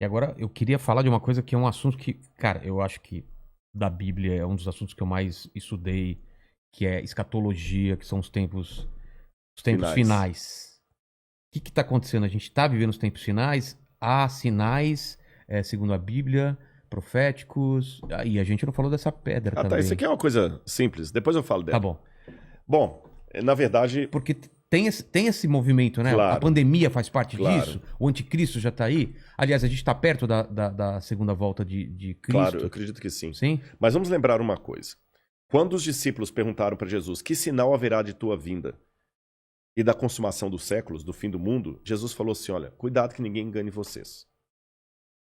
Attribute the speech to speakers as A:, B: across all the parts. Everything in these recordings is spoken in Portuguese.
A: E agora eu queria falar de uma coisa que é um assunto que, cara, eu acho que da Bíblia é um dos assuntos que eu mais estudei, que é escatologia, que são os tempos
B: Finais.
A: finais. O que está acontecendo? A gente está vivendo os tempos finais, há sinais, segundo a Bíblia, proféticos, e a gente não falou dessa pedra
B: Ah, tá. Isso
A: também.
B: aqui é uma coisa simples. Depois eu falo
A: Tá
B: dela.
A: bom.
B: Bom, na verdade,
A: Porque tem esse movimento, né? A
B: claro,
A: pandemia faz parte
B: claro,
A: disso, o anticristo já está aí. Aliás, a gente está perto da segunda volta de
B: claro, eu
A: Cristo,
B: acredito que sim.
A: sim?
B: Mas vamos lembrar uma coisa. Quando os discípulos perguntaram para Jesus: que sinal haverá de tua vinda e da consumação dos séculos, do fim do mundo, Jesus falou assim: olha, cuidado que ninguém engane vocês.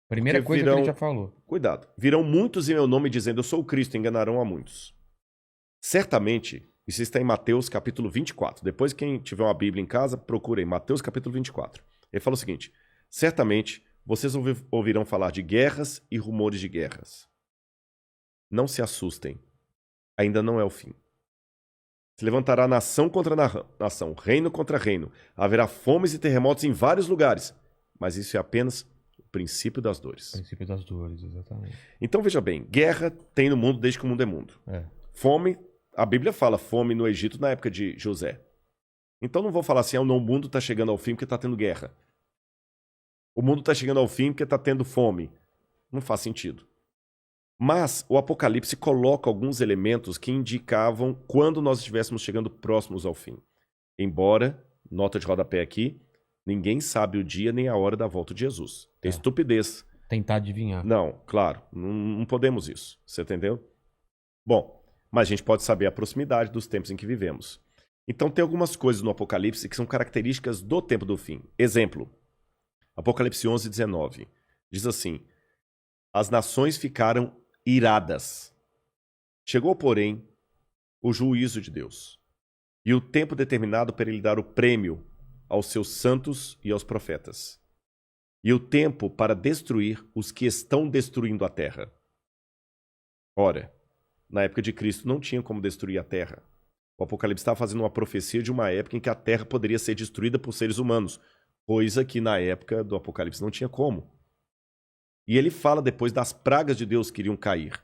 B: Porque
A: Primeira coisa que ele já
B: virão,
A: falou.
B: cuidado, virão muitos em meu nome dizendo: eu sou o Cristo, e enganarão a muitos. Certamente, isso está em Mateus capítulo 24. Depois, quem tiver uma Bíblia em casa, procure em Mateus capítulo 24. Ele fala o seguinte: certamente vocês ouvirão falar de guerras e rumores de guerras. Não se assustem, ainda não é o fim. Se levantará nação contra nação, reino contra reino. Haverá fomes e terremotos em vários lugares. Mas isso é apenas o princípio das dores.
A: Princípio das dores, exatamente.
B: Então veja bem, guerra tem no mundo desde que o mundo é mundo.
A: É.
B: Fome, a Bíblia fala fome no Egito na época de José. Então não vou falar assim, o mundo está chegando ao fim porque está tendo guerra. O mundo está chegando ao fim porque está tendo fome. Não faz sentido. Mas o Apocalipse coloca alguns elementos que indicavam quando nós estivéssemos chegando próximos ao fim. Embora, nota de rodapé aqui, ninguém sabe o dia nem a hora da volta de Jesus. É
A: É.
B: estupidez.
A: Tentar adivinhar.
B: Não, claro, não podemos isso. Você entendeu? Bom, mas a gente pode saber a proximidade dos tempos em que vivemos. Então tem algumas coisas no Apocalipse que são características do tempo do fim. Exemplo, Apocalipse 11, 19. Diz assim: as nações ficaram iradas. Chegou, porém, o juízo de Deus e o tempo determinado para ele dar o prêmio aos seus santos e aos profetas, e o tempo para destruir os que estão destruindo a terra. Ora, na época de Cristo não tinha como destruir a terra. O Apocalipse estava fazendo uma profecia de uma época em que a terra poderia ser destruída por seres humanos, coisa que na época do Apocalipse não tinha como. E ele fala depois das pragas de Deus que iriam cair.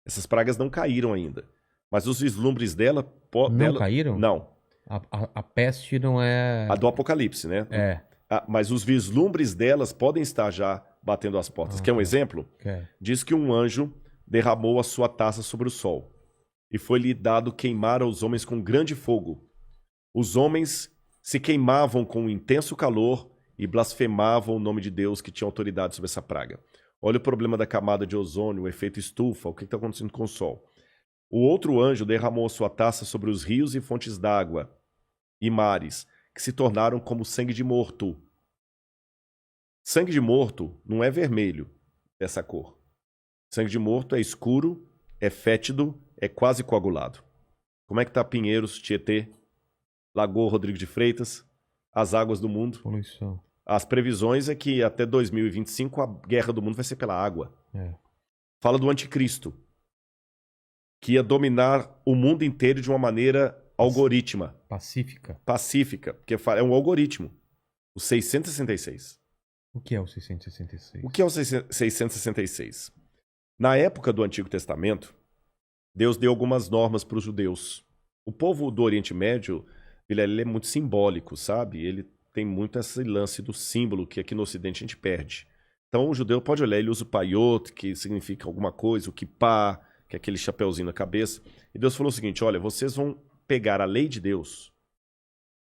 B: Essas pragas não caíram ainda, mas os vislumbres dela,
A: Não caíram?
B: não.
A: A peste não é.
B: A do Apocalipse, né?
A: É.
B: Mas os vislumbres delas podem estar já batendo as portas.
A: Ah,
B: Quer um
A: tá.
B: exemplo?
A: Quer.
B: Diz que um anjo derramou a sua taça sobre o sol, e foi-lhe dado queimar aos homens com grande fogo. Os homens se queimavam com um intenso calor e blasfemavam o nome de Deus que tinha autoridade sobre essa praga. Olha o problema da camada de ozônio, o efeito estufa, o que está acontecendo com o sol. O outro anjo derramou a sua taça sobre os rios e fontes d'água e mares, que se tornaram como sangue de morto. Sangue de morto não é vermelho, dessa cor. Sangue de morto é escuro, é fétido, é quase coagulado. Como é que tá Pinheiros, Tietê, Lagoa Rodrigo de Freitas, as águas do mundo?
A: Poluição.
B: As previsões é que até 2025 a guerra do mundo vai ser pela água.
A: É.
B: Fala do anticristo, que ia dominar o mundo inteiro de uma maneira algorítmica,
A: Pacífica.
B: pacífica, porque é um algoritmo. O 666.
A: O que é o 666?
B: O que é o 666? Na época do Antigo Testamento, Deus deu algumas normas para os judeus. O povo do Oriente Médio, ele é muito simbólico, sabe? Ele tem muito esse lance do símbolo que aqui no Ocidente a gente perde. Então o judeu pode olhar, ele usa o paiot, que significa alguma coisa, o kippah, que é aquele chapeuzinho na cabeça. E Deus falou o seguinte: olha, vocês vão pegar a lei de Deus,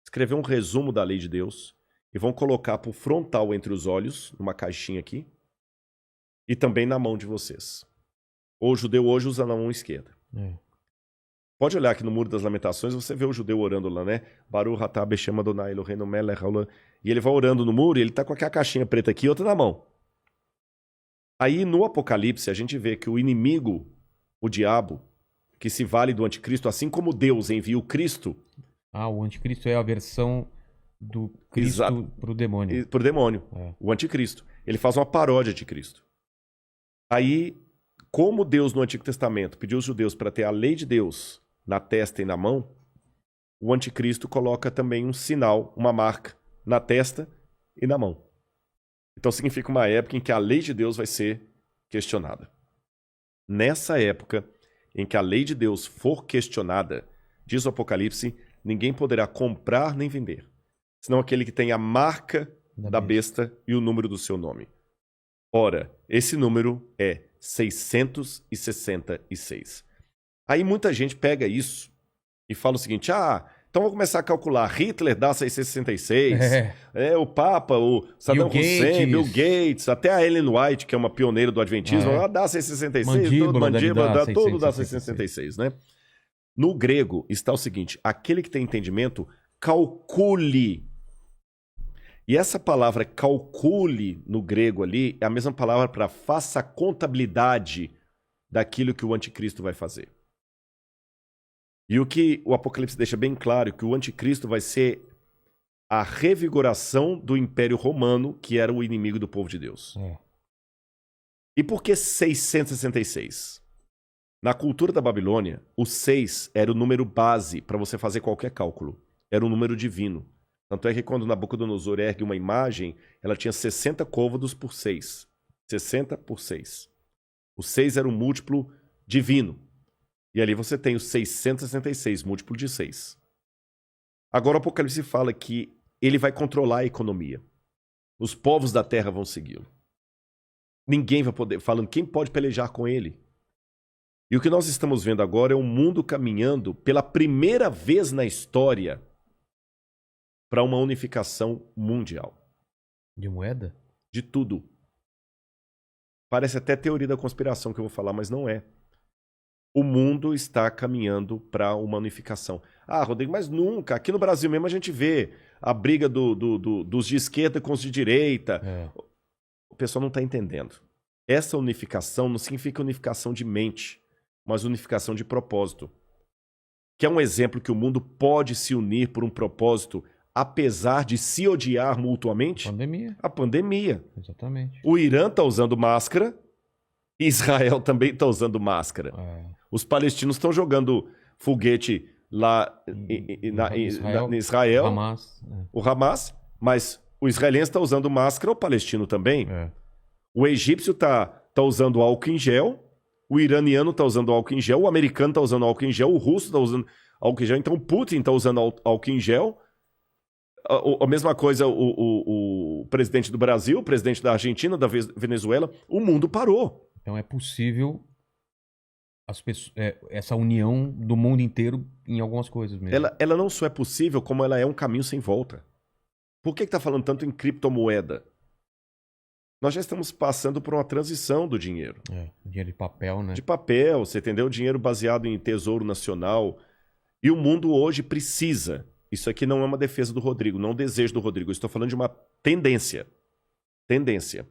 B: escrever um resumo da lei de Deus e vão colocar por frontal entre os olhos, numa caixinha aqui, e também na mão de vocês. O judeu hoje usa na mão esquerda.
A: É.
B: Pode olhar aqui no Muro das Lamentações, você vê o judeu orando lá, né? Baruch atah Beshem Adonai Eloheinu melech haolam. E ele vai orando no muro e ele tá com aquela caixinha preta aqui e outra na mão. Aí no Apocalipse a gente vê que o inimigo, o diabo, que se vale do anticristo, assim como Deus envia o Cristo
A: Ah, o anticristo é a versão do Cristo pro demônio.
B: pro demônio,
A: É.
B: o anticristo. Ele faz uma paródia de Cristo. Aí, como Deus no Antigo Testamento pediu os judeus para ter a lei de Deus na testa e na mão, o anticristo coloca também um sinal, uma marca, na testa e na mão. Então significa uma época em que a lei de Deus vai ser questionada. Nessa época em que a lei de Deus for questionada, diz o Apocalipse, ninguém poderá comprar nem vender, senão aquele que tem a marca da besta e o número do seu nome. Ora, esse número é 666. Aí muita gente pega isso e fala o seguinte, então vou começar a calcular, Hitler dá 666, o Papa, o Saddam Hussein, Bill Gates, até a Ellen White, que é uma pioneira do Adventismo, ela dá 666, mandíbula, todo dá 666, né? No grego está o seguinte, aquele que tem entendimento, calcule. E essa palavra calcule no grego ali é a mesma palavra para faça a contabilidade daquilo que o anticristo vai fazer. E o que o Apocalipse deixa bem claro é que o anticristo vai ser a revigoração do Império Romano, que era o inimigo do povo de Deus. E por que 666? Na cultura da Babilônia, o 6 era o número base para você fazer qualquer cálculo. Era um número divino. Tanto é que quando Nabucodonosor ergue uma imagem, ela tinha 60 côvados por 6. 60 por 6. O 6 era um múltiplo divino. E ali você tem o 666, múltiplo de 6. Agora o Apocalipse fala que ele vai controlar a economia. Os povos da terra vão segui-lo. Ninguém vai poder, falando quem pode pelejar com ele. E o que nós estamos vendo agora é o mundo caminhando pela primeira vez na história para uma unificação mundial.
A: De moeda?
B: De tudo. Parece até teoria da conspiração que eu vou falar, mas não é. O mundo está caminhando para uma unificação. Rodrigo, mas nunca. Aqui no Brasil mesmo a gente vê a briga dos de esquerda com os de direita. O pessoal não está entendendo. Essa unificação não significa unificação de mente, mas unificação de propósito. Que é um exemplo que o mundo pode se unir por um propósito, apesar de se odiar mutuamente. A pandemia.
A: Exatamente.
B: O Irã está usando máscara, Israel também está usando máscara. Os palestinos estão jogando foguete lá em Israel, o Hamas, mas o israelense está usando máscara, o palestino também. O egípcio está usando álcool em gel, o iraniano está usando álcool em gel, o americano está usando álcool em gel, o russo está usando álcool em gel, então o Putin está usando álcool em gel. A mesma coisa o presidente do Brasil, o presidente da Argentina, da Venezuela, o mundo parou.
A: Então é possível essa união do mundo inteiro em algumas coisas mesmo.
B: Ela não só é possível, como ela é um caminho sem volta. Por que está falando tanto em criptomoeda? Nós já estamos passando por uma transição do dinheiro.
A: Dinheiro de papel, né?
B: De papel, você entendeu? Dinheiro baseado em tesouro nacional. E o mundo hoje precisa. Isso aqui não é uma defesa do Rodrigo, não é um desejo do Rodrigo. Eu estou falando de uma tendência. Tendência.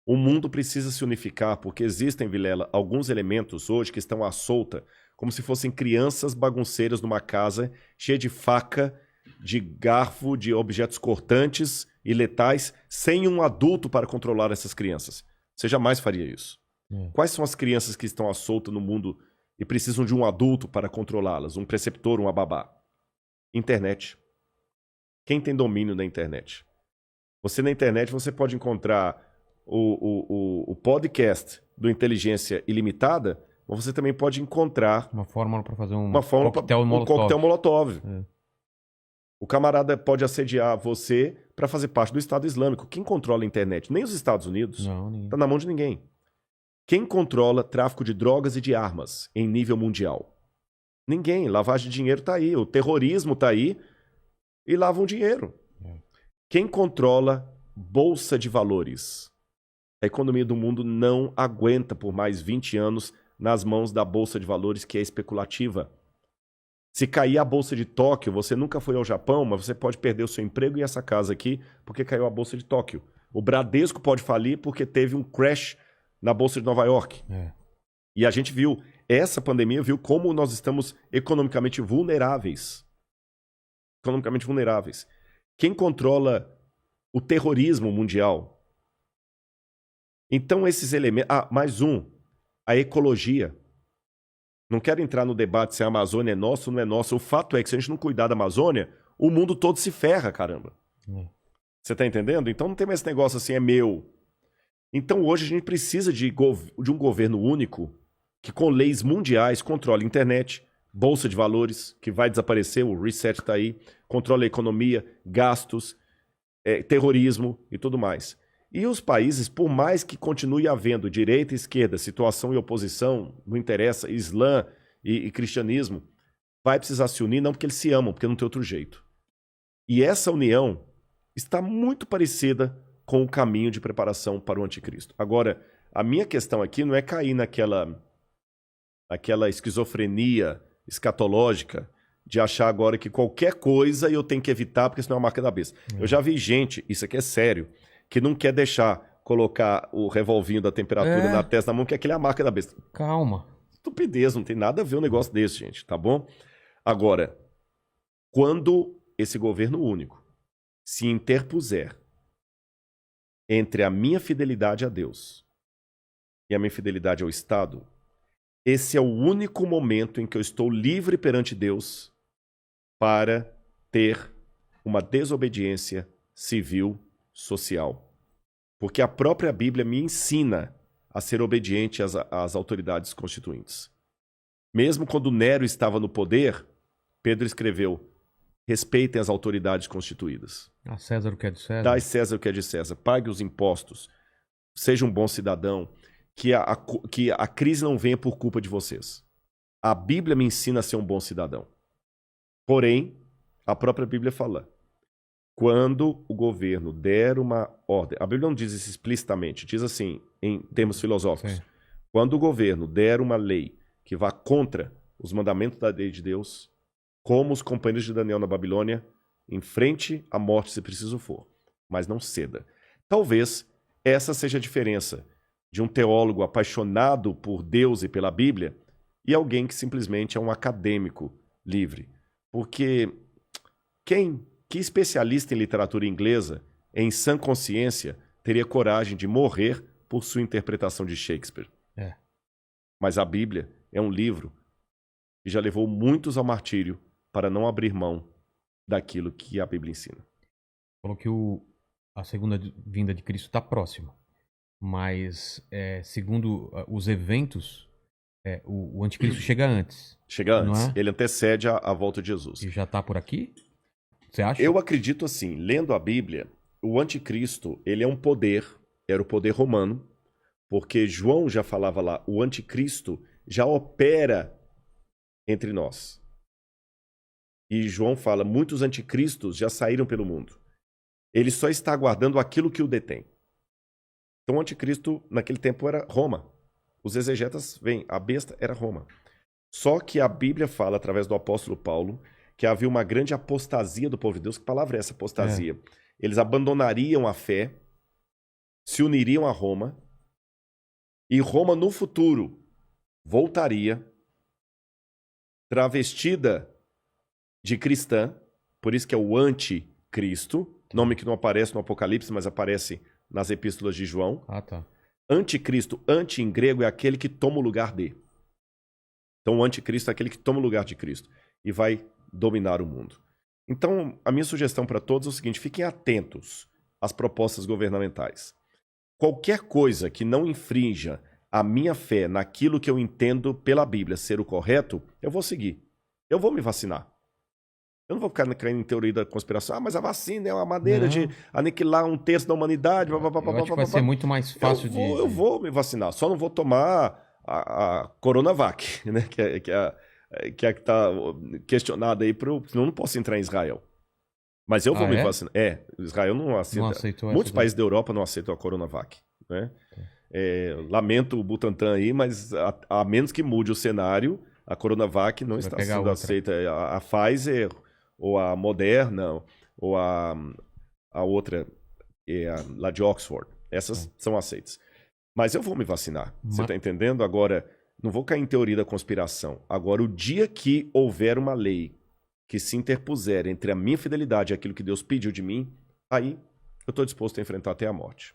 B: O mundo precisa se unificar porque existem, Vilela, alguns elementos hoje que estão à solta, como se fossem crianças bagunceiras numa casa cheia de faca, de garfo, de objetos cortantes e letais, sem um adulto para controlar essas crianças. Você jamais faria isso. Quais são as crianças que estão à solta no mundo e precisam de um adulto para controlá-las? Um preceptor, uma babá? Internet. Quem tem domínio da internet? Você na internet você pode encontrar o podcast do Inteligência Ilimitada, mas você também pode encontrar
A: uma fórmula para fazer um
B: coquetel molotov. O camarada pode assediar você para fazer parte do Estado Islâmico. Quem controla a internet? Nem os Estados Unidos.
A: Não,
B: está na mão de ninguém. Quem controla tráfico de drogas e de armas em nível mundial? Ninguém. Lavagem de dinheiro está aí. O terrorismo está aí e lavam dinheiro. Quem controla bolsa de valores? A economia do mundo não aguenta por mais 20 anos nas mãos da bolsa de valores que é especulativa. Se cair a bolsa de Tóquio, você nunca foi ao Japão, mas você pode perder o seu emprego e essa casa aqui porque caiu a bolsa de Tóquio. O Bradesco pode falir porque teve um crash na bolsa de Nova York. E a gente viu, essa pandemia viu como nós estamos economicamente vulneráveis. Economicamente vulneráveis. Quem controla o terrorismo mundial? Então esses elementos... mais um. A ecologia. Não quero entrar no debate se a Amazônia é nossa ou não é nossa. O fato é que se a gente não cuidar da Amazônia, o mundo todo se ferra, caramba. Você está entendendo? Então não tem mais esse negócio assim, é meu. Então hoje a gente precisa de um governo único que com leis mundiais controle a internet, bolsa de valores, que vai desaparecer, o reset está aí, controle a economia, gastos, terrorismo e tudo mais. E os países, por mais que continue havendo direita e esquerda, situação e oposição, não interessa, Islã e cristianismo, vai precisar se unir, não porque eles se amam, porque não tem outro jeito. E essa união está muito parecida com o caminho de preparação para o anticristo. Agora, a minha questão aqui não é cair naquela esquizofrenia escatológica de achar agora que qualquer coisa eu tenho que evitar porque senão é uma marca da besta. Eu já vi gente, isso aqui é sério, que não quer deixar colocar o revolvinho da temperatura na testa da mão, que aquele é a marca da besta.
A: Calma.
B: Estupidez, não tem nada a ver um negócio desse, gente, tá bom? Agora, quando esse governo único se interpuser entre a minha fidelidade a Deus e a minha fidelidade ao Estado, esse é o único momento em que eu estou livre perante Deus para ter uma desobediência civil, social. Porque a própria Bíblia me ensina a ser obediente às autoridades constituintes. Mesmo quando Nero estava no poder, Pedro escreveu: respeitem as autoridades constituídas.
A: A César o que é de César.
B: Dai César o que é de César. Pague os impostos. Seja um bom cidadão. Que a crise não venha por culpa de vocês. A Bíblia me ensina a ser um bom cidadão. Porém, a própria Bíblia fala: quando o governo der uma ordem... A Bíblia não diz isso explicitamente. Diz assim, em termos filosóficos.
A: Sim.
B: Quando o governo der uma lei que vá contra os mandamentos da lei de Deus, como os companheiros de Daniel na Babilônia, enfrente a morte se preciso for, mas não ceda. Talvez essa seja a diferença de um teólogo apaixonado por Deus e pela Bíblia e alguém que simplesmente é um acadêmico livre. Porque que especialista em literatura inglesa, em sã consciência, teria coragem de morrer por sua interpretação de Shakespeare? Mas a Bíblia é um livro que já levou muitos ao martírio para não abrir mão daquilo que a Bíblia ensina.
A: Falou que a segunda vinda de Cristo está próxima. Mas, segundo os eventos, o anticristo chega antes.
B: Chega antes.
A: Não é?
B: Ele antecede a volta de Jesus.
A: E já está por aqui? Você acha?
B: Eu acredito assim, lendo a Bíblia, o anticristo, ele é um poder, era o poder romano, porque João já falava lá, o anticristo já opera entre nós. E João fala, muitos anticristos já saíram pelo mundo. Ele só está aguardando aquilo que o detém. Então o anticristo naquele tempo era Roma. Os exegetas veem, a besta era Roma. Só que a Bíblia fala, através do apóstolo Paulo, que havia uma grande apostasia do povo de Deus. Que palavra é essa, apostasia? Eles abandonariam a fé, se uniriam a Roma, e Roma no futuro voltaria travestida de cristã, por isso que é o anticristo, nome que não aparece no Apocalipse, mas aparece nas epístolas de João.
A: Ah, tá.
B: Anticristo, anti em grego é aquele que toma o lugar de. Então o anticristo é aquele que toma o lugar de Cristo e vai dominar o mundo. Então a minha sugestão para todos é o seguinte, fiquem atentos às propostas governamentais. Qualquer coisa que não infrinja a minha fé naquilo que eu entendo pela Bíblia ser o correto, eu vou seguir. Eu vou me vacinar. Eu não vou ficar caindo em teoria da conspiração. Ah, mas a vacina é uma maneira de aniquilar um terço da humanidade.
A: Eu acho que vai ser muito mais fácil
B: Eu vou me vacinar. Só não vou tomar a Coronavac, né? Que está questionada aí. Senão eu não posso entrar em Israel. Mas eu vou me vacinar. Israel não aceita.
A: Não aceitou.
B: Muitos países da Europa não aceitam a Coronavac. Né? Lamento o Butantan aí, mas a menos que mude o cenário, a Coronavac não está sendo aceita. A Pfizer, ou a Moderna, ou a outra, lá de Oxford. Essas são aceitas. Mas eu vou me vacinar. Você está entendendo? Agora, não vou cair em teoria da conspiração. Agora, o dia que houver uma lei que se interpuser entre a minha fidelidade e aquilo que Deus pediu de mim, aí eu estou disposto a enfrentar até a morte.